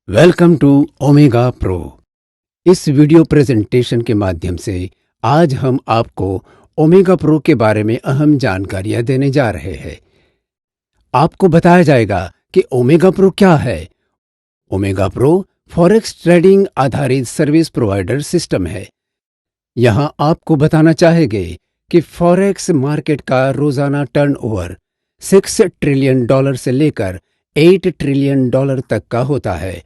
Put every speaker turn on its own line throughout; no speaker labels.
Welcome to Omega pro. इस video presentation के माध्यम से आज हम आपको ओमेगा प्रो के बारे में अहम जानकारियां देने जा रहे हैं। आपको बताया जाएगा कि ओमेगा प्रो क्या है। ओमेगा प्रो फॉरेक्स ट्रेडिंग आधारित सर्विस प्रोवाइडर सिस्टम है। यहां आपको बताना चाहेंगे कि फॉरेक्स मार्केट का रोजाना टर्नओवर $6 ट्रिलियन से लेकर $8 ट्रिलियन तक का होता है।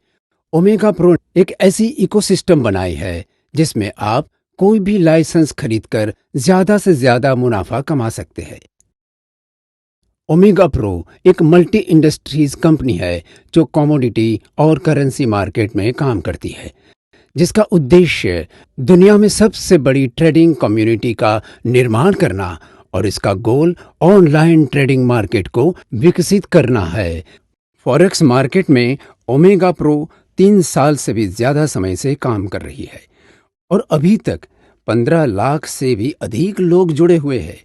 ओमेगा प्रो एक ऐसी इकोसिस्टम बनाई है जिसमें आप कोई भी लाइसेंस खरीदकर ज्यादा से ज्यादा मुनाफा कमा सकते हैं। ओमेगा प्रो एक मल्टी इंडस्ट्रीज कंपनी है जो कमोडिटी और करेंसी मार्केट में काम करती है, जिसका उद्देश्य दुनिया में सबसे बड़ी ट्रेडिंग कम्युनिटी का निर्माण करना और इसका गोल ऑनलाइन ट्रेडिंग मार्केट को विकसित करना है। फॉरेक्स मार्केट में ओमेगा प्रो 3 साल से भी ज्यादा समय से काम कर रही है और अभी तक 15 लाख से भी अधिक लोग जुड़े हुए हैं।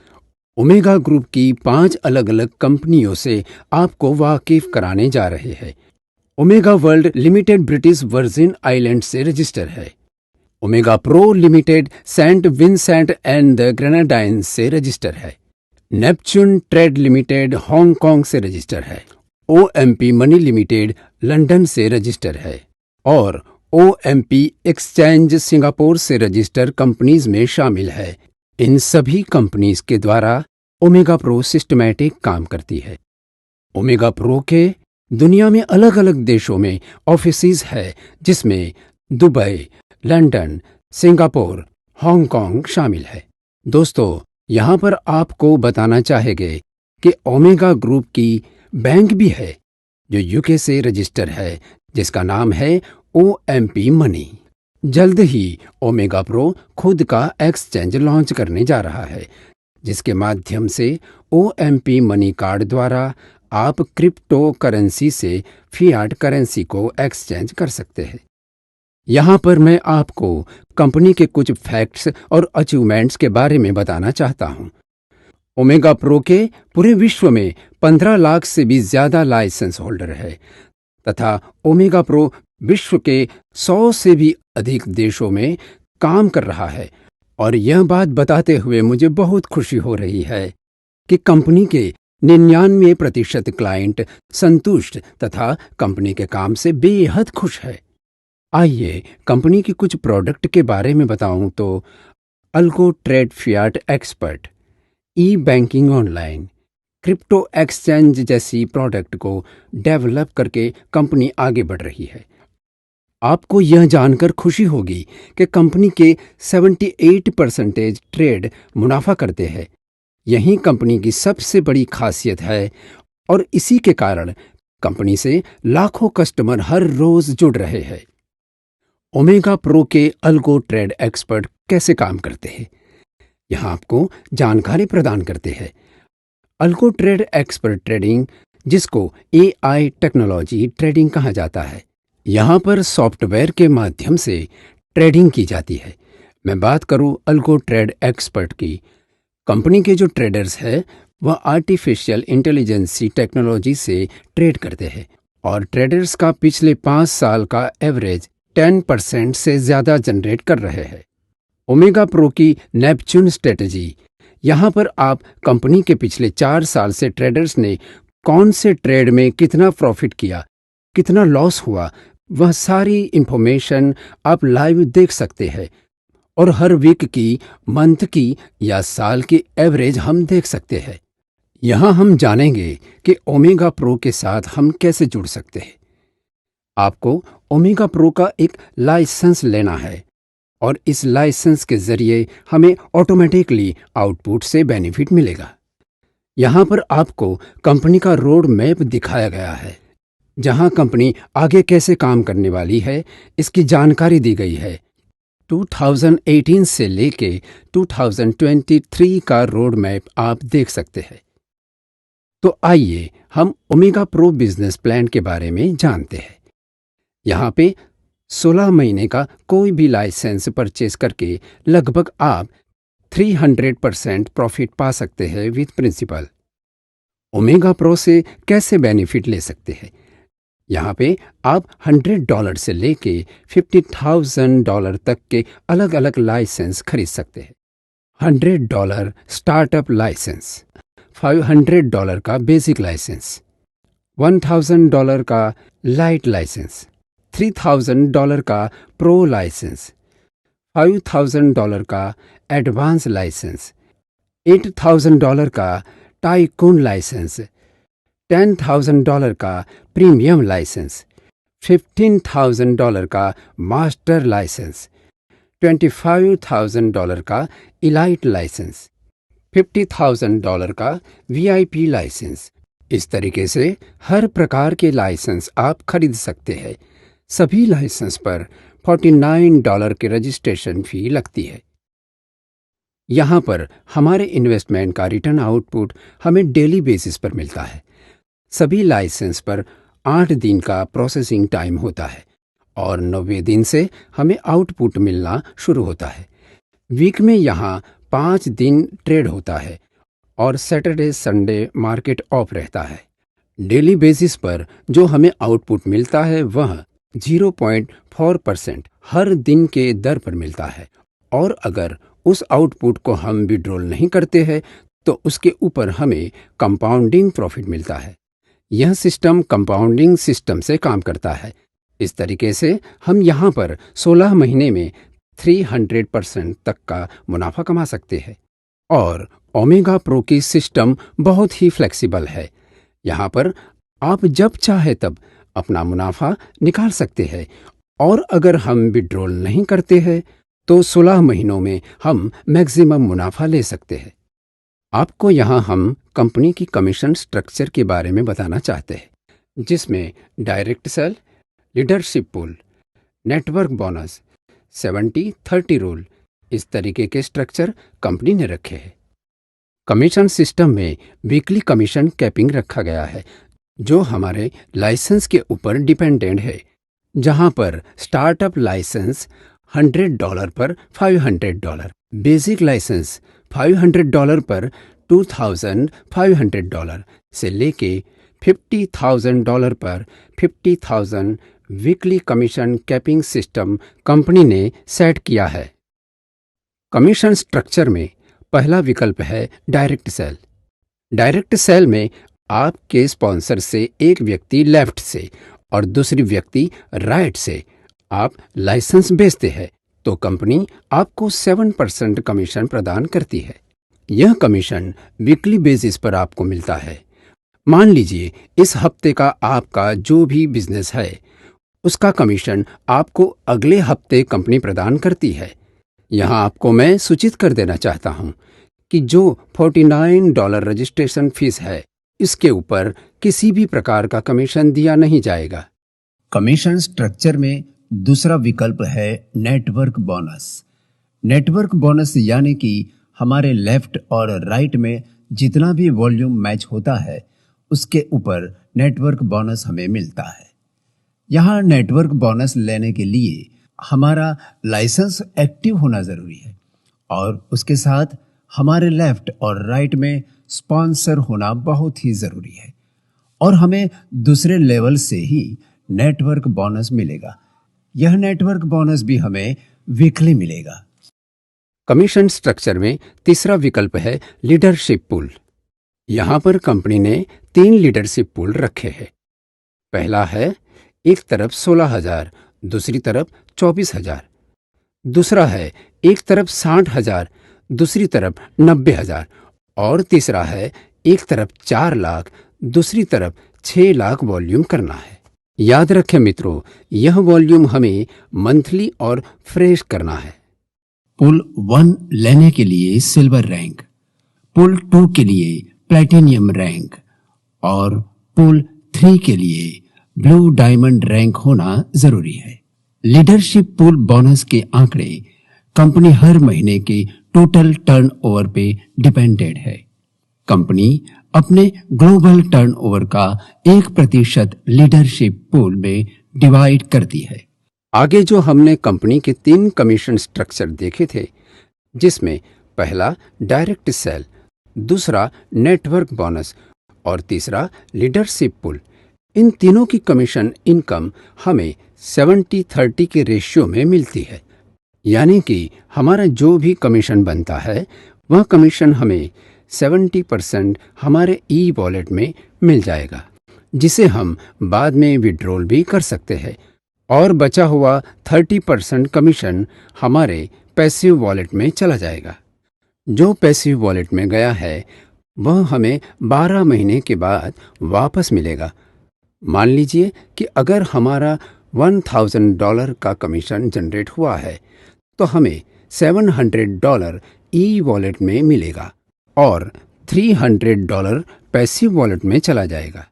ओमेगा ग्रुप की 5 अलग अलग कंपनियों से आपको वाकिफ कराने जा रहे हैं। Omega World Limited British Virgin Island से रजिस्टर है। Omega Pro Limited Saint Vincent and the Grenadines से रजिस्टर है। नेपच्यून ट्रेड लिमिटेड हांगकांग से रजिस्टर है। OMP मनी लिमिटेड लंदन से रजिस्टर है और OMP एक्सचेंज सिंगापुर से रजिस्टर कंपनीज में शामिल है। इन सभी कंपनीज के द्वारा ओमेगा प्रो सिस्टमैटिक काम करती है। ओमेगा प्रो के दुनिया में अलग अलग देशों में ऑफिसेज है, जिसमें दुबई, लंदन, सिंगापुर, हांगकांग शामिल है। दोस्तों, यहाँ पर आपको बताना चाहेंगे कि ओमेगा ग्रुप की बैंक भी है जो यूके से रजिस्टर है, जिसका नाम है OMP मनी। जल्द ही ओमेगा प्रो खुद का एक्सचेंज लॉन्च करने जा रहा है, जिसके माध्यम से OMP मनी कार्ड द्वारा आप क्रिप्टो करेंसी से फियाट करेंसी को एक्सचेंज कर सकते हैं। यहाँ पर मैं आपको कंपनी के कुछ फैक्ट्स और अचीवमेंट्स के बारे में बताना चाहता हूँ। ओमेगा प्रो के पूरे विश्व में 15 लाख से भी ज्यादा लाइसेंस होल्डर है तथा ओमेगा प्रो विश्व के 100 से भी अधिक देशों में काम कर रहा है। और यह बात बताते हुए मुझे बहुत खुशी हो रही है कि कंपनी के 99% क्लाइंट संतुष्ट तथा कंपनी के काम से बेहद खुश है। आइए कंपनी के कुछ प्रोडक्ट के बारे में बताऊं तो अल्गो ट्रेड फियाट एक्सपर्ट, ई बैंकिंग ऑनलाइन, क्रिप्टो एक्सचेंज जैसी प्रोडक्ट को डेवलप करके कंपनी आगे बढ़ रही है। आपको यह जानकर खुशी होगी कि कंपनी के 78% ट्रेड मुनाफा करते हैं। यही कंपनी की सबसे बड़ी खासियत है और इसी के कारण कंपनी से लाखों कस्टमर हर रोज जुड़ रहे हैं। ओमेगा प्रो के अल्गो ट्रेड एक्सपर्ट कैसे काम करते हैं, यहाँ आपको जानकारी प्रदान करते हैं। अल्गो ट्रेड एक्सपर्ट ट्रेडिंग, जिसको AI टेक्नोलॉजी ट्रेडिंग कहा जाता है, यहाँ पर सॉफ्टवेयर के माध्यम से ट्रेडिंग की जाती है। मैं बात करूँ अल्गो ट्रेड एक्सपर्ट की, कंपनी के जो ट्रेडर्स हैं वह आर्टिफिशियल इंटेलिजेंस टेक्नोलॉजी से ट्रेड करते हैं और ट्रेडर्स का पिछले 5 साल का एवरेज 10% से ज्यादा जनरेट कर रहे हैं। ओमेगा प्रो की नेपच्यून स्ट्रेटजी, यहाँ पर आप कंपनी के पिछले 4 साल से ट्रेडर्स ने कौन से ट्रेड में कितना प्रॉफिट किया, कितना लॉस हुआ, वह सारी इंफॉर्मेशन आप लाइव देख सकते हैं और हर वीक की, मंथ की या साल की एवरेज हम देख सकते हैं। यहाँ हम जानेंगे कि ओमेगा प्रो के साथ हम कैसे जुड़ सकते हैं। आपको ओमेगा प्रो का एक लाइसेंस लेना है और इस लाइसेंस के जरिए हमें ऑटोमेटिकली आउटपुट से बेनिफिट मिलेगा। यहाँ पर आपको कंपनी का रोड मैप दिखाया गया है, जहाँ कंपनी आगे कैसे काम करने वाली है इसकी जानकारी दी गई है। 2018 से लेके 2023 का रोड मैप आप देख सकते हैं। तो आइए हम ओमेगा प्रो बिजनेस प्लान के बारे में जानते हैं। यहाँ पे 16 महीने का कोई भी लाइसेंस परचेज करके लगभग आप 300% प्रॉफिट पा सकते हैं विद प्रिंसिपल। ओमेगा प्रो से कैसे बेनिफिट ले सकते हैं, यहाँ पे आप $100 से लेके $50,000 तक के अलग अलग लाइसेंस खरीद सकते हैं। $100 स्टार्टअप लाइसेंस, $500 का बेसिक लाइसेंस, $1,000 का लाइट लाइसेंस, $3,000 का प्रो लाइसेंस, $5,000 का एडवांस लाइसेंस, $8,000 का टाइकून लाइसेंस, $10,000 का प्रीमियम लाइसेंस, $15,000 का मास्टर लाइसेंस, $25,000 का इलाइट लाइसेंस, $50,000 का वीआईपी लाइसेंस। इस तरीके से हर प्रकार के लाइसेंस आप खरीद सकते हैं। सभी लाइसेंस पर $49 की रजिस्ट्रेशन फी लगती है। यहाँ पर हमारे इन्वेस्टमेंट का रिटर्न आउटपुट हमें डेली बेसिस पर मिलता है। सभी लाइसेंस पर 8 दिन का प्रोसेसिंग टाइम होता है और 90 दिन से हमें आउटपुट मिलना शुरू होता है। वीक में यहाँ 5 दिन ट्रेड होता है और सैटरडे संडे मार्केट ऑफ रहता है। डेली बेसिस पर जो हमें आउटपुट मिलता है वह 0.4% हर दिन के दर पर मिलता है और अगर उस आउटपुट को हम विड्रॉल नहीं करते हैं तो उसके ऊपर हमें कंपाउंडिंग प्रॉफिट मिलता है। यह सिस्टम कंपाउंडिंग सिस्टम से काम करता है। इस तरीके से हम यहाँ पर 16 महीने में 300% तक का मुनाफा कमा सकते हैं। और ओमेगा प्रो की सिस्टम बहुत ही फ्लेक्सिबल है। यहाँ पर आप जब चाहे तब अपना मुनाफा निकाल सकते हैं और अगर हम विड्रॉल नहीं करते हैं तो 16 महीनों में हम मैक्सिमम मुनाफा ले सकते हैं। आपको यहाँ हम कंपनी की कमीशन स्ट्रक्चर के बारे में बताना चाहते हैं, जिसमें direct sale, leadership pool, network bonus, 70-30 rule, इस तरीके के स्ट्रक्चर कंपनी ने रखे हैं। कमीशन सिस्टम में वीकली कमीशन कैपिंग रखा गया है जो हमारे लाइसेंस के ऊपर डिपेंडेंट है, जहां पर स्टार्टअप लाइसेंस $100 पर $500, बेसिक लाइसेंस $500 पर $2,500 से लेके $50,000 पर $50,000 weekly commission capping system company ने सेट किया है। कमीशन स्ट्रक्चर में पहला विकल्प है डायरेक्ट सेल। डायरेक्ट सेल में आपके स्पॉन्सर से एक व्यक्ति लेफ्ट से और दूसरी व्यक्ति राइट से आप लाइसेंस बेचते हैं तो कंपनी आपको 7% कमीशन प्रदान करती है। यह कमीशन वीकली बेसिस पर आपको मिलता है। मान लीजिए इस हफ्ते का आपका जो भी बिजनेस है उसका कमीशन आपको अगले हफ्ते कंपनी प्रदान करती है। यहाँ आपको मैं सूचित कर देना चाहता हूँ कि जो $49 रजिस्ट्रेशन फीस है इसके ऊपर किसी भी प्रकार का कमीशन दिया नहीं जाएगा। कमीशन स्ट्रक्चर में दूसरा विकल्प है नेटवर्क बोनस। नेटवर्क बोनस यानी कि हमारे लेफ्ट और राइट में जितना भी वॉल्यूम मैच होता है उसके ऊपर नेटवर्क बोनस हमें मिलता है। यहाँ नेटवर्क बोनस लेने के लिए हमारा लाइसेंस एक्टिव होना जरूरी है और उसके साथ हमारे लेफ्ट और राइट में स्पॉन्सर होना बहुत ही जरूरी है और हमें दूसरे लेवल से ही नेटवर्क बोनस मिलेगा। यह नेटवर्क बोनस भी हमें वीकली मिलेगा। कमीशन स्ट्रक्चर में तीसरा विकल्प है लीडरशिप पूल। यहाँ पर कंपनी ने 3 लीडरशिप पूल रखे हैं। पहला है एक तरफ 16,000, दूसरी तरफ 24,000। दूसरा है एक तरफ 60,000, दूसरी तरफ 90,000 और तीसरा है एक तरफ 4 लाख, दूसरी तरफ 6 लाख वॉल्यूम करना है। याद रखें मित्रों, यह वॉल्यूम हमें मंथली और फ्रेश करना है। पुल 1 लेने के लिए सिल्वर रैंक, पुल 2 के लिए प्लैटिनियम रैंक और पुल 3 के लिए ब्लू डायमंड रैंक होना जरूरी है। लीडरशिप पूल बोनस के आंकड़े कंपनी हर महीने के टोटल टर्नओवर पे डिपेंडेंट है। कंपनी अपने ग्लोबल टर्नओवर का 1% लीडरशिप पूल में डिवाइड करती है। आगे जो हमने कंपनी के 3 कमीशन स्ट्रक्चर देखे थे, जिसमें पहला डायरेक्ट सेल, दूसरा नेटवर्क बोनस और तीसरा लीडरशिप पूल, इन तीनों की कमीशन इनकम हमें 70-30 के रेशियो में मिलती है, यानी कि हमारा जो भी कमीशन बनता है वह कमीशन हमें 70% हमारे ई वॉलेट में मिल जाएगा, जिसे हम बाद में विड्रॉल भी कर सकते हैं, और बचा हुआ 30% कमीशन हमारे पैसिव वॉलेट में चला जाएगा। जो पैसिव वॉलेट में गया है वह हमें 12 महीने के बाद वापस मिलेगा। मान लीजिए कि अगर हमारा $1000 का कमीशन जनरेट हुआ है तो हमें $700 ई वॉलेट में मिलेगा और $300 पैसिव वॉलेट में चला जाएगा।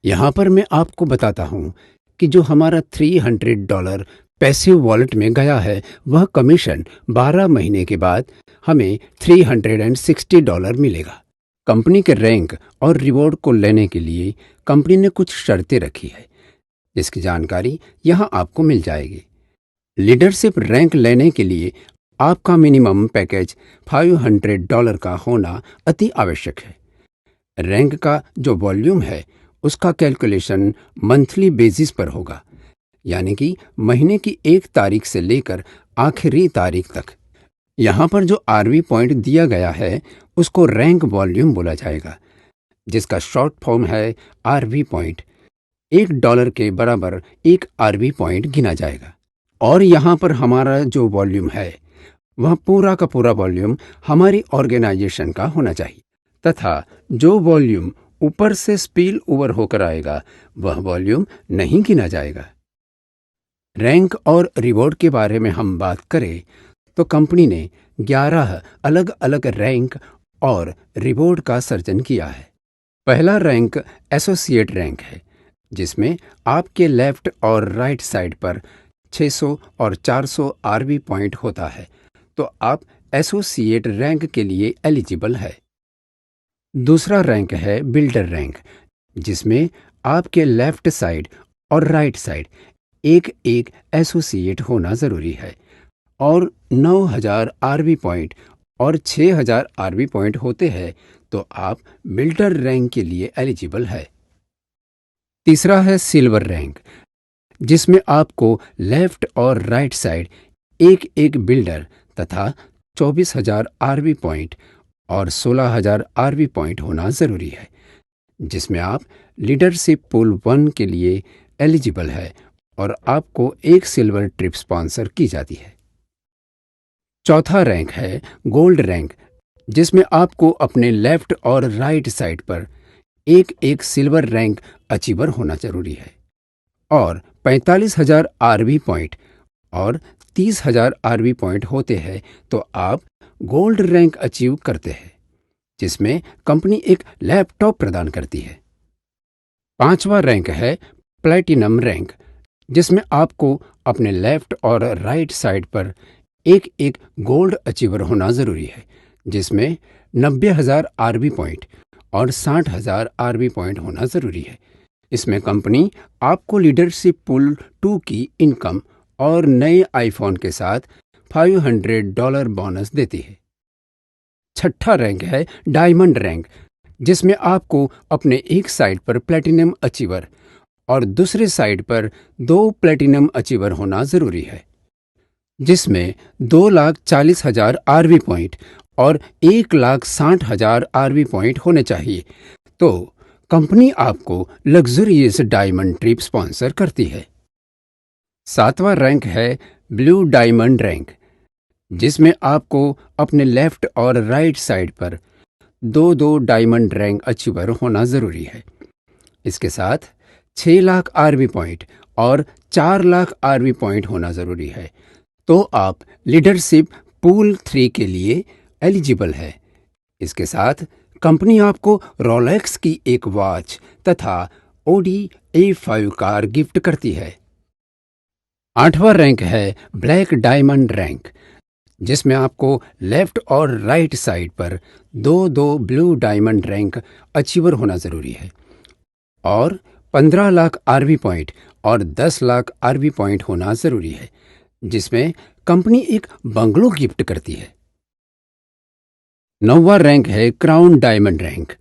यहाँ पर मैं आपको बताता हूँ कि जो हमारा $300 पैसिव वॉलेट में गया है वह कमीशन 12 महीने के बाद हमें $360 मिलेगा। कंपनी के रैंक और रिवॉर्ड को लेने के लिए कंपनी ने कुछ शर्तें रखी है, जिसकी जानकारी यहाँ आपको मिल जाएगी। लीडरशिप रैंक लेने के लिए आपका मिनिमम पैकेज $500 का होना अति आवश्यक है। रैंक का जो वॉल्यूम है उसका कैलकुलेशन मंथली बेसिस पर होगा, यानी कि महीने की 1 तारीख से लेकर आखिरी तारीख तक। यहाँ पर जो आरवी पॉइंट दिया गया है उसको रैंक वॉल्यूम बोला जाएगा, जिसका शॉर्ट फॉर्म है आरवी पॉइंट। $1 के बराबर एक आरवी पॉइंट गिना जाएगा। और यहाँ पर हमारा जो वॉल्यूम है वह पूरा का पूरा वॉल्यूम हमारी ऑर्गेनाइजेशन का होना चाहिए, तथा जो वॉल्यूम ऊपर से स्पिल ओवर होकर आएगा वह वॉल्यूम नहीं गिना जाएगा। रैंक और रिवॉर्ड के बारे में हम बात करें तो कंपनी ने 11 अलग अलग रैंक और रिवॉर्ड का सर्जन किया है। पहला रैंक एसोसिएट रैंक है, जिसमें आपके लेफ्ट और राइट साइड पर 600 और 400 आरवी पॉइंट होता है, तो आप एसोसिएट रैंक के लिए एलिजिबल है। दूसरा रैंक है बिल्डर रैंक, जिसमें आपके लेफ्ट साइड और राइट साइड एक एक एसोसिएट होना जरूरी है, और 9000 आरवी पॉइंट और 6000 आरवी पॉइंट होते हैं तो आप बिल्डर रैंक के लिए एलिजिबल है। तीसरा है सिल्वर रैंक, जिसमें आपको लेफ्ट और राइट साइड एक एक बिल्डर तथा 24000 आरवी पॉइंट और 16000 आरवी पॉइंट होना जरूरी है, जिसमें आप लीडरशिप पूल 1 के लिए एलिजिबल है और आपको एक सिल्वर ट्रिप स्पॉन्सर की जाती है। चौथा रैंक है गोल्ड रैंक, जिसमें आपको अपने लेफ्ट और राइट साइड पर एक एक सिल्वर रैंक अचीवर होना जरूरी है, और 45,000 आरवी पॉइंट और 30,000 आरवी पॉइंट होते हैं तो आप गोल्ड रैंक अचीव करते हैं, जिसमें कंपनी एक लैपटॉप प्रदान करती है। पांचवा रैंक है प्लैटिनम रैंक, जिसमें आपको अपने लेफ्ट और राइट साइड पर एक एक गोल्ड अचीवर होना जरूरी है, जिसमें 90,000 आरवी पॉइंट और 60,000 आरवी पॉइंट होना जरूरी है। इसमें कंपनी आपको लीडरशिप पूल 2 की इनकम और नए आईफोन के साथ $500 बोनस देती है। छठा रैंक है डायमंड रैंक, जिसमें आपको अपने एक साइड पर प्लैटिनम अचीवर और दूसरे साइड पर 2 प्लैटिनम अचीवर होना जरूरी है, जिसमें 2,40,000 आरवी पॉइंट और 1,60,000 आरवी पॉइंट होने चाहिए, तो कंपनी आपको लग्जरियस डायमंड ट्रिप स्पॉन्सर करती है। सातवां रैंक है ब्लू डायमंड रैंक, जिसमें आपको अपने लेफ्ट और राइट साइड पर 2-2 डायमंड रैंक अचीवर होना जरूरी है। इसके साथ 6 लाख आरवी पॉइंट और 4 लाख आरवी पॉइंट होना जरूरी है, तो आप लीडरशिप पूल 3 के लिए एलिजिबल है। इसके साथ कंपनी आपको रोलेक्स की एक वॉच तथा ओडी A5 कार गिफ्ट करती है। आठवां रैंक है ब्लैक डायमंड रैंक, जिसमें आपको लेफ्ट और राइट साइड पर 2-2 ब्लू डायमंड रैंक अचीवर होना जरूरी है, और 15 लाख आरवी पॉइंट और 10 लाख आरवी पॉइंट होना जरूरी है, जिसमें कंपनी एक बंगलो गिफ्ट करती है। नौवां रैंक है क्राउन डायमंड रैंक,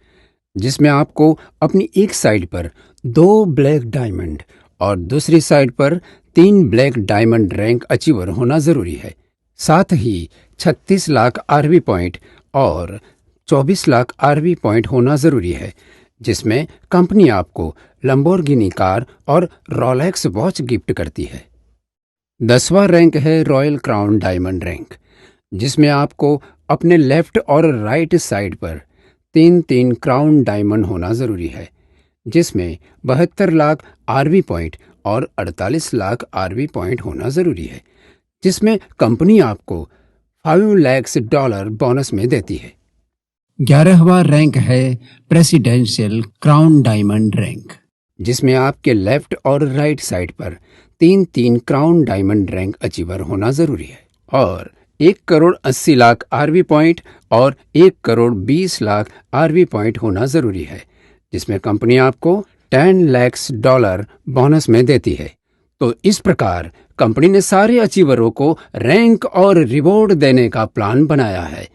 जिसमें आपको अपनी एक साइड पर 2 ब्लैक डायमंड और दूसरी साइड पर 3 ब्लैक डायमंड रैंक अचीवर होना जरूरी है। साथ ही 36 लाख आरवी पॉइंट और 24 लाख आरवी पॉइंट होना जरूरी है, जिसमें कंपनी आपको लंबोर्गिनी कार और रोलेक्स वॉच गिफ्ट करती है। 10वां रैंक है रॉयल क्राउन डायमंड रैंक, जिसमें आपको अपने लेफ्ट और राइट साइड पर 3-3 क्राउन डायमंड होना जरूरी है, जिसमें 72 लाख आरवी पॉइंट और 48 लाख आरवी पॉइंट होना जरूरी है, जिसमें कंपनी आपको $5 लाख बोनस में देती है। 11वां रैंक है प्रेसिडेंशियल क्राउन डायमंड रैंक, जिसमें आपके लेफ्ट और राइट साइड पर 3-3 क्राउन डायमंड रैंक अचीवर होना जरूरी है और 1,80,00,000 आरवी पॉइंट और 1,20,00,000 आरवी पॉइंट होना जरूरी है, जिसमें कंपनी आपको $10 लाख बोनस में देती है। तो इस प्रकार कंपनी ने सारे अचीवरों को रैंक और रिवॉर्ड देने का प्लान बनाया है,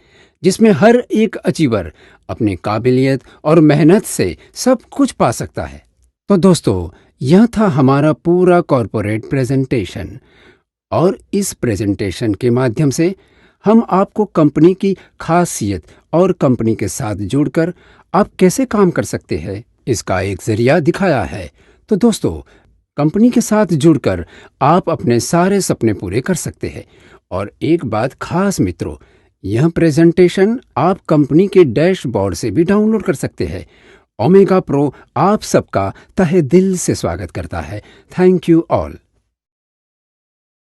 जिसमें हर एक अचीवर अपनी काबिलियत और मेहनत से सब कुछ पा सकता है। तो दोस्तों, यह था हमारा पूरा कॉर्पोरेट प्रेजेंटेशन और इस प्रेजेंटेशन के माध्यम से हम आपको कंपनी की खासियत और कंपनी के साथ जुड़कर आप कैसे काम कर सकते हैं इसका एक जरिया दिखाया है। तो दोस्तों, कंपनी के साथ जुड़कर आप अपने सारे सपने पूरे कर सकते हैं। और एक बात खास मित्रों, यह प्रेजेंटेशन आप कंपनी के डैशबोर्ड से भी डाउनलोड कर सकते हैं। ओमेगा प्रो आप सबका तहे दिल से स्वागत करता है। Thank you all.